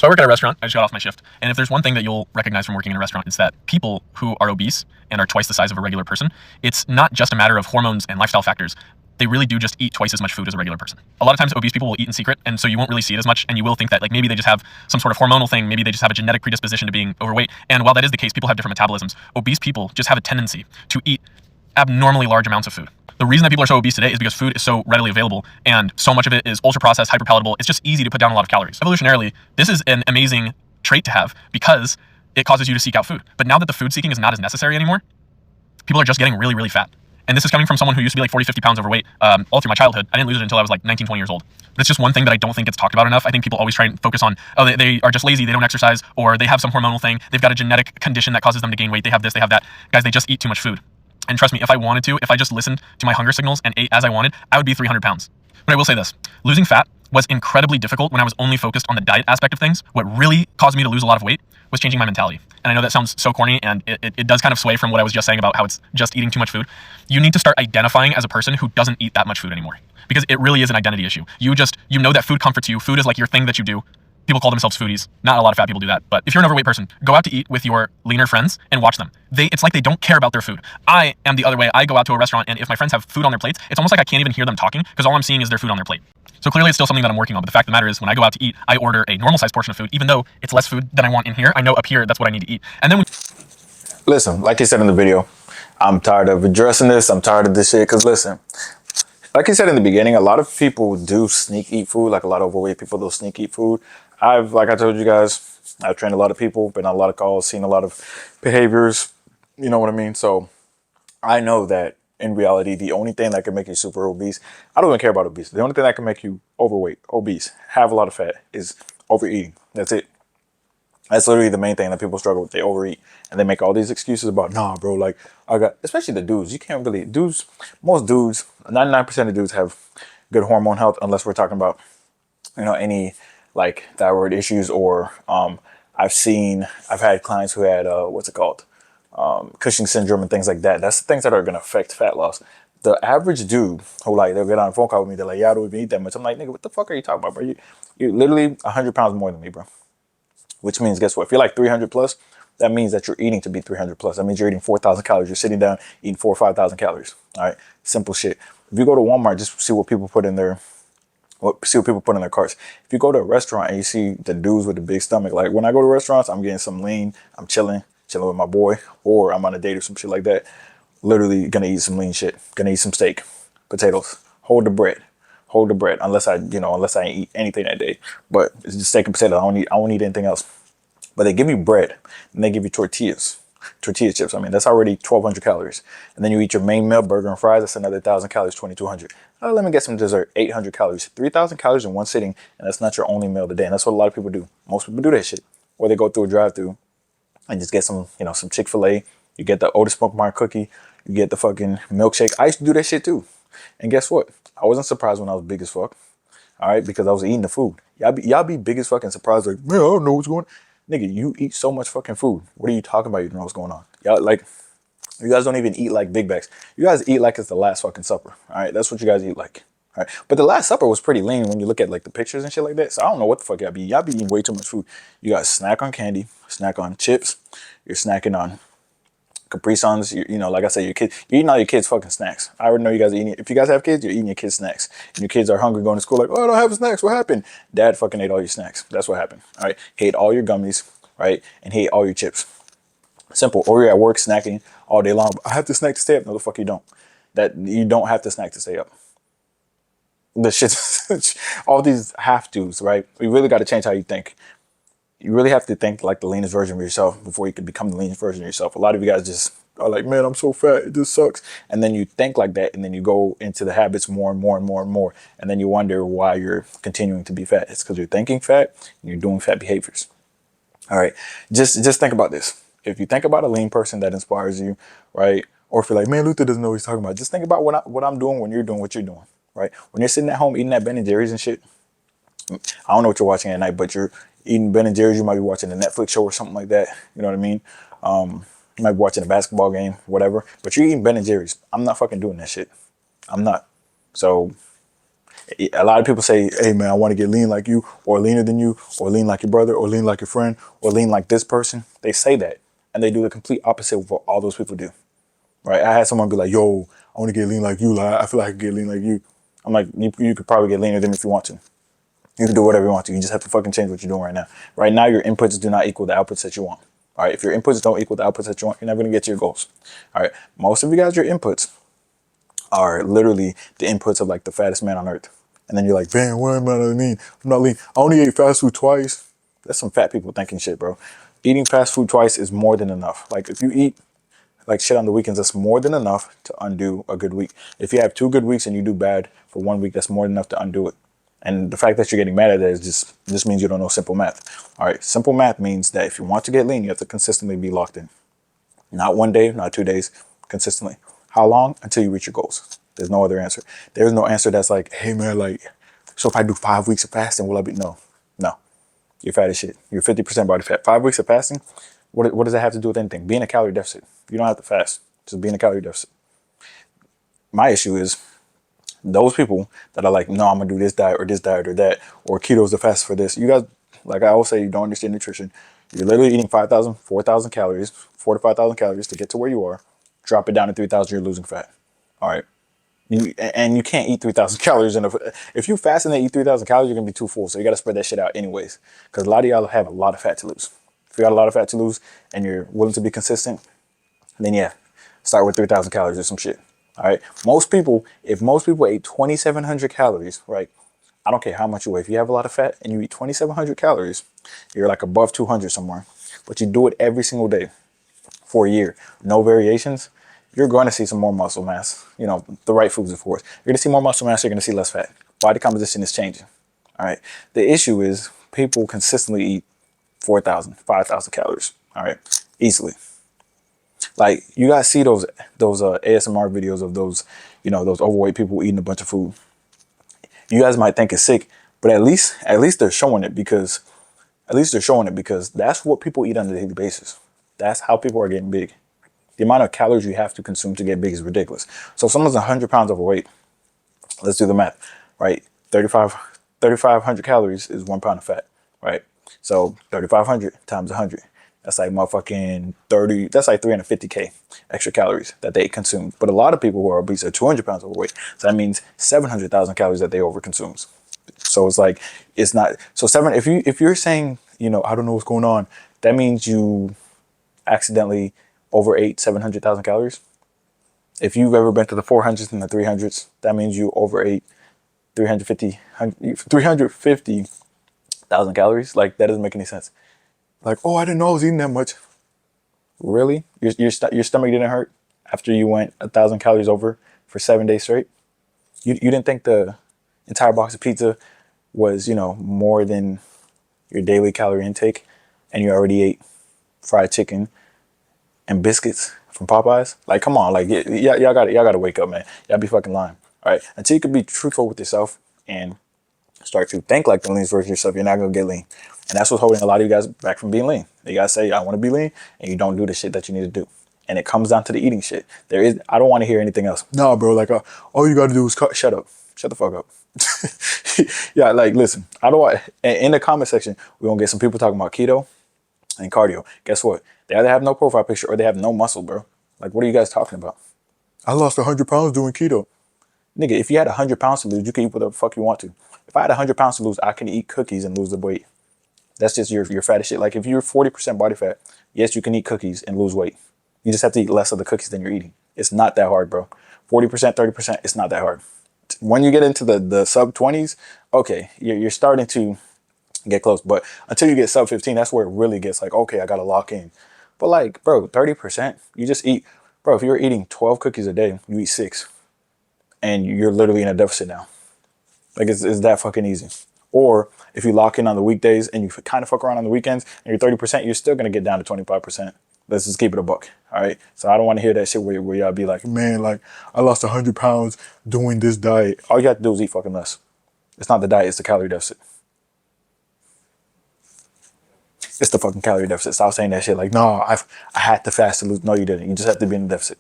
So I work at a restaurant. I just got off my shift. And if there's one thing that you'll recognize from working in a restaurant, it's that people who are obese and are twice the size of a regular person, it's not just a matter of hormones and lifestyle factors. They really do just eat twice as much food as a regular person. A lot of times obese people will eat in secret, and so you won't really see it as much, and you will think that like maybe they just have some sort of hormonal thing, maybe they just have a genetic predisposition to being overweight. And while that is the case, people have different metabolisms. Obese people just have a tendency to eat abnormally large amounts of food. The reason that people are so obese today is because food is so readily available and so much of it is ultra processed, hyper palatable. It's just easy to put down a lot of calories. Evolutionarily, this is an amazing trait to have because it causes you to seek out food. But now that the food seeking is not as necessary anymore, people are just getting really, really fat. And this is coming from someone who used to be like 40, 50 pounds overweight all through my childhood. I didn't lose it until I was like 19, 20 years old. But it's just one thing that I don't think gets talked about enough. I think people always try and focus on, oh, they are just lazy, they don't exercise, or they have some hormonal thing, they've got a genetic condition that causes them to gain weight, they have this, they have that. Guys, they just eat too much food. And trust me, if I wanted to, if I just listened to my hunger signals and ate as I wanted, I would be 300 pounds. But I will say this, losing fat was incredibly difficult when I was only focused on the diet aspect of things. What really caused me to lose a lot of weight was changing my mentality. And I know that sounds so corny, and it does kind of sway from what I was just saying about how it's just eating too much food. You need to start identifying as a person who doesn't eat that much food anymore, because it really is an identity issue. You know that food comforts you. Food is like your thing that you do. People call themselves foodies. Not a lot of fat people do that. But if you're an overweight person, go out to eat with your leaner friends and watch them. It's like they don't care about their food. I am the other way. I go out to a restaurant, and if my friends have food on their plates, it's almost like I can't even hear them talking because all I'm seeing is their food on their plate. So clearly it's still something that I'm working on. But the fact of the matter is, when I go out to eat, I order a normal sized portion of food, even though it's less food than I want in here. I know up here, that's what I need to eat. And then listen, like he said in the video, I'm tired of addressing this. I'm tired of this shit. Because listen, like he said in the beginning, a lot of people do sneak eat food. Like a lot of overweight people, they'll sneak eat food. Like I told you guys, I've trained a lot of people, been on a lot of calls, seen a lot of behaviors. You know what I mean? So I know that in reality, the only thing that can make you super obese, I don't even care about obesity. The only thing that can make you overweight, obese, have a lot of fat is overeating. That's it. That's literally the main thing that people struggle with. They overeat and they make all these excuses about, nah, bro, like especially the dudes. You can't really, most dudes, 99% of dudes have good hormone health unless we're talking about, any like thyroid issues or I've had clients who had, Cushing's syndrome and things like that. That's the things that are going to affect fat loss. The average dude who they'll get on a phone call with me, they're like, yeah, I don't even eat that much. I'm like, nigga, what the fuck are you talking about, bro? You're literally 100 pounds more than me, bro. Which means, guess what? If you're like 300 plus, that means that you're eating to be 300 plus. That means you're eating 4,000 calories. You're sitting down eating 4,000 or 5,000 calories. All right. Simple shit. If you go to Walmart, just see what people put in their carts. If you go to a restaurant and you see the dudes with the big stomach, like when I go to restaurants, I'm getting some lean, I'm chilling with my boy, or I'm on a date or some shit like that. Literally gonna eat some lean shit. Gonna eat some steak, potatoes. Hold the bread. Unless I eat anything that day. But it's just steak and potatoes. I won't eat anything else. But they give you bread and they give you tortilla chips. I mean, that's already 1,200 calories. And then you eat your main meal, burger and fries. That's another 1,000 calories, 2,200. Let me get some dessert, 800 calories, 3,000 calories in one sitting. And that's not your only meal of the day. And that's what a lot of people do. Most people do that shit. Or they go through a drive-through and just get some Chick-fil-A. You get the Otis Smoke Mark cookie. You get the fucking milkshake. I used to do that shit too. And guess what? I wasn't surprised when I was big as fuck. All right, because I was eating the food. Y'all be big as fucking surprised. Like, man, I don't know what's going on. Nigga, you eat so much fucking food. What are you talking about? You don't know what's going on. Y'all, like, you guys don't even eat like big bags. You guys eat like it's the last fucking supper. All right, that's what you guys eat like. All right, but the last supper was pretty lean when you look at like the pictures and shit like that. So I don't know what the fuck y'all be. Y'all be eating way too much food. You guys snack on candy, snack on chips. You're snacking on Capri Suns, like I said, you're eating all your kids' fucking snacks. I already know you guys are eating. If you guys have kids, you're eating your kids' snacks. And your kids are hungry going to school, like, oh, I don't have snacks. What happened? Dad fucking ate all your snacks. That's what happened. All right. He ate all your gummies, right? And he ate all your chips. Simple. Or you're at work snacking all day long. I have to snack to stay up. No, the fuck you don't. You don't have to snack to stay up. The shit, all these have tos, right? You really got to change how you think. You really have to think like the leanest version of yourself before you can become the leanest version of yourself. A lot of you guys just are like, man, I'm so fat. It just sucks. And then you think like that. And then you go into the habits more and more and more and more. And then you wonder why you're continuing to be fat. It's because you're thinking fat and you're doing fat behaviors. All right. Just think about this. If you think about a lean person that inspires you, right? Or if you're like, man, Luther doesn't know what he's talking about. Just think about what I'm doing when you're doing what you're doing, right? When you're sitting at home eating that Ben & Jerry's and shit. I don't know what you're watching at night, but you're eating Ben & Jerry's, you might be watching a Netflix show or something like that. You know what I mean? You might be watching a basketball game, whatever. But you're eating Ben & Jerry's. I'm not fucking doing that shit. I'm not. So A lot of people say, hey man, I want to get lean like you, or leaner than you, or lean like your brother, or lean like your friend, or lean like this person. They say that, and they do the complete opposite of what all those people do. Right? I had someone be like, yo, I want to get lean like you. Like, I feel like I could get lean like you. I'm like, you could probably get leaner than me if you want to. You can do whatever you want to. You just have to fucking change what you're doing right now. Right now, your inputs do not equal the outputs that you want. All right. If your inputs don't equal the outputs that you want, you're never going to get to your goals. All right. Most of you guys, your inputs are literally the inputs of like the fattest man on earth. And then you're like, man, what am I lean? I'm not lean. I only ate fast food twice. That's some fat people thinking shit, bro. Eating fast food twice is more than enough. Like if you eat like shit on the weekends, that's more than enough to undo a good week. If you have 2 good weeks and you do bad for 1 week, that's more than enough to undo it. And the fact that you're getting mad at that is just means you don't know simple math. All right, simple math means that if you want to get lean, you have to consistently be locked in. Not 1 day, not 2 days, consistently. How long? Until you reach your goals. There's no other answer. There's no answer that's like, hey man, like, so if I do 5 weeks of fasting, will I be? No, no. You're fat as shit. You're 50% body fat. 5 weeks of fasting, what does that have to do with anything? Be in a calorie deficit. You don't have to fast. Just be in a calorie deficit. My issue is those people that are like, no, I'm gonna do this diet or that, or keto is the fast for this. You guys, like I always say, you don't understand nutrition. You're literally eating 5,000, 4,000 calories, 4 to 5,000 calories to get to where you are. Drop it down to 3,000, you're losing fat. All right. You can't eat 3,000 calories if you fast and then eat 3,000 calories, you're gonna be too full. So you gotta spread that shit out anyways. Because a lot of y'all have a lot of fat to lose. If you got a lot of fat to lose and you're willing to be consistent, then yeah, start with 3,000 calories or some shit. All right. If most people ate 2,700 calories, right? I don't care how much you weigh. If you have a lot of fat and you eat 2,700 calories, you're like above 200 somewhere. But you do it every single day for a year, no variations, you're going to see some more muscle mass. You know, the right foods, of course. You're going to see more muscle mass. You're going to see less fat. Body composition is changing. All right. The issue is people consistently eat 4,000, 5,000 calories. All right. Easily. Like you guys see those ASMR videos of those, you know, those overweight people eating a bunch of food. You guys might think it's sick, but at least they're showing it because that's what people eat on a daily basis. That's how people are getting big. The amount of calories you have to consume to get big is ridiculous. So if someone's 100 pounds overweight, let's do the math, right? 3,500 calories is 1 pound of fat, right? So 3,500 times 100, that's like motherfucking 30, that's like 350K extra calories that they consume. But a lot of people who are obese are 200 pounds overweight. So that means 700,000 calories that they overconsume. So it's like, it's not, so if you're saying, you know, I don't know what's going on, that means you accidentally overate 700,000 calories. If you've ever been to the 400s and the 300s, that means you overate 350,000 calories. Like that doesn't make any sense. Like, oh, I didn't know I was eating that much. Really? Your stomach didn't hurt after you went 1,000 calories over for 7 days straight? You didn't think the entire box of pizza was, you know, more than your daily calorie intake, and you already ate fried chicken and biscuits from Popeyes? Like, come on, like, y'all gotta wake up, man. Y'all be fucking lying. All right, until you can be truthful with yourself and start to think like the lean version of yourself, you're not gonna get lean. And that's what's holding a lot of you guys back from being lean. You guys say, I want to be lean, and you don't do the shit that you need to do. And it comes down to the eating shit. I don't want to hear anything else. No, bro, like, all you gotta do is shut up. Shut the fuck up. Yeah, like, listen, I don't want, in the comment section, we're gonna get some people talking about keto and cardio. Guess what? They either have no profile picture or they have no muscle, bro. Like, what are you guys talking about? I lost 100 pounds doing keto. Nigga, if you had 100 pounds to lose, you can eat whatever the fuck you want to. If I had 100 pounds to lose, I can eat cookies and lose the weight. That's just your fat as shit. Like if you're 40% body fat, yes, you can eat cookies and lose weight. You just have to eat less of the cookies than you're eating. It's not that hard, bro. 40%, 30%, it's not that hard. When you get into the sub 20s, okay, you're starting to get close. But until you get sub 15, that's where it really gets like, okay, I got to lock in. But like, bro, 30%, you just eat, bro, if you're eating 12 cookies a day, you eat 6. And you're literally in a deficit now. Like it's that fucking easy. Or if you lock in on the weekdays and you kind of fuck around on the weekends and you're 30%, you're still going to get down to 25%. Let's just keep it a buck. All right. So I don't want to hear that shit where y'all be like, man, like I lost 100 pounds doing this diet. All you have to do is eat fucking less. It's not the diet, it's the calorie deficit. It's the fucking calorie deficit. Stop saying that shit like, no, I had to fast to lose. No, you didn't. You just have to be in the deficit.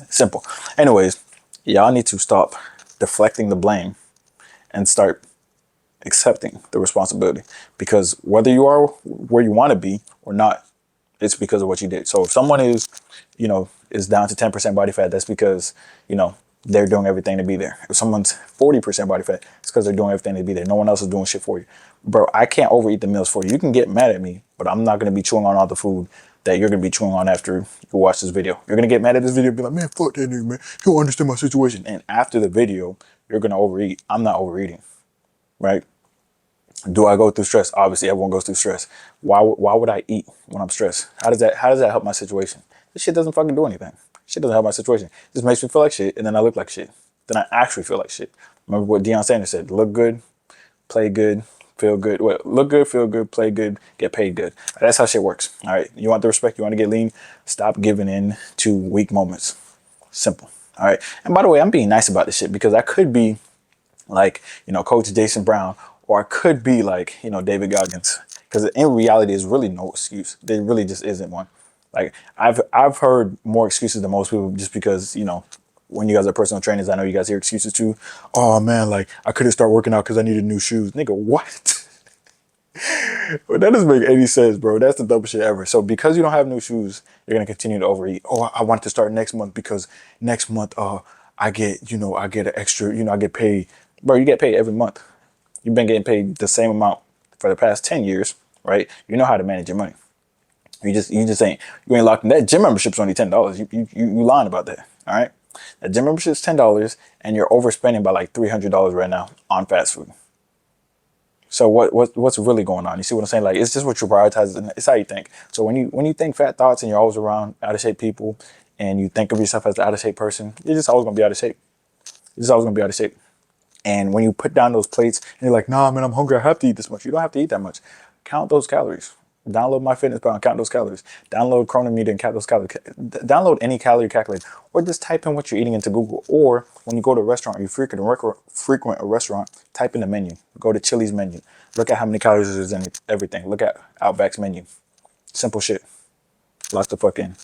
Simple. Anyways, y'all need to stop deflecting the blame and start accepting the responsibility. Because whether you are where you want to be or not, it's because of what you did. So if someone is, is down to 10% body fat, that's because, they're doing everything to be there. If someone's 40% body fat, it's because they're doing everything to be there. No one else is doing shit for you. Bro, I can't overeat the meals for you. You can get mad at me, but I'm not going to be chewing on all the food that you're going to be chewing on after you watch this video. You're going to get mad at this video and be like, man, fuck that nigga, man. He don't understand my situation. And after the video, you're going to overeat. I'm not overeating, right? Do I go through stress? Obviously, everyone goes through stress. Why would I eat when I'm stressed? How does that help my situation? This shit doesn't fucking do anything. Shit doesn't help my situation. It just makes me feel like shit, and then I look like shit. Then I actually feel like shit. Remember what Deion Sanders said: look good, play good, feel good. Well, look good, feel good, play good, get paid good. That's how shit works. All right. You want the respect? You want to get lean? Stop giving in to weak moments. Simple. All right. And by the way, I'm being nice about this shit because I could be like, Coach Jason Brown, or I could be like, David Goggins. Because in reality, there's really no excuse. There really just isn't one. Like I've heard more excuses than most people just because, when you guys are personal trainers, I know you guys hear excuses too. Oh man, like I couldn't start working out because I needed new shoes. Nigga, what? Well, that doesn't make any sense, bro. That's the dumbest shit ever. So because you don't have new shoes, you're gonna continue to overeat. Oh, I want to start next month because next month, I get, I get an extra, I get paid. Bro, you get paid every month. You've been getting paid the same amount for the past 10 years, right? You know how to manage your money. You ain't locked in. That gym membership's only $10. You lying about that. All right. That gym membership's $10 and you're overspending by like $300 right now on fast food. So what's really going on? You see what I'm saying? Like, it's just what you prioritize, and it's how you think. So when you think fat thoughts and you're always around out of shape people and you think of yourself as the out of shape person, you're just always gonna be out of shape. You're just always gonna be out of shape. And when you put down those plates and you're like, nah, man, I'm hungry, I have to eat this much. You don't have to eat that much. Count those calories. Download MyFitnessPal and count those calories. Download Chronometer and count those calories. Download any calorie calculator, or just type in what you're eating into Google. Or when you go to a restaurant, you frequent a restaurant, type in the menu. Go to Chili's menu. Look at how many calories there's in everything. Look at Outback's menu. Simple shit. Lots to fuck in.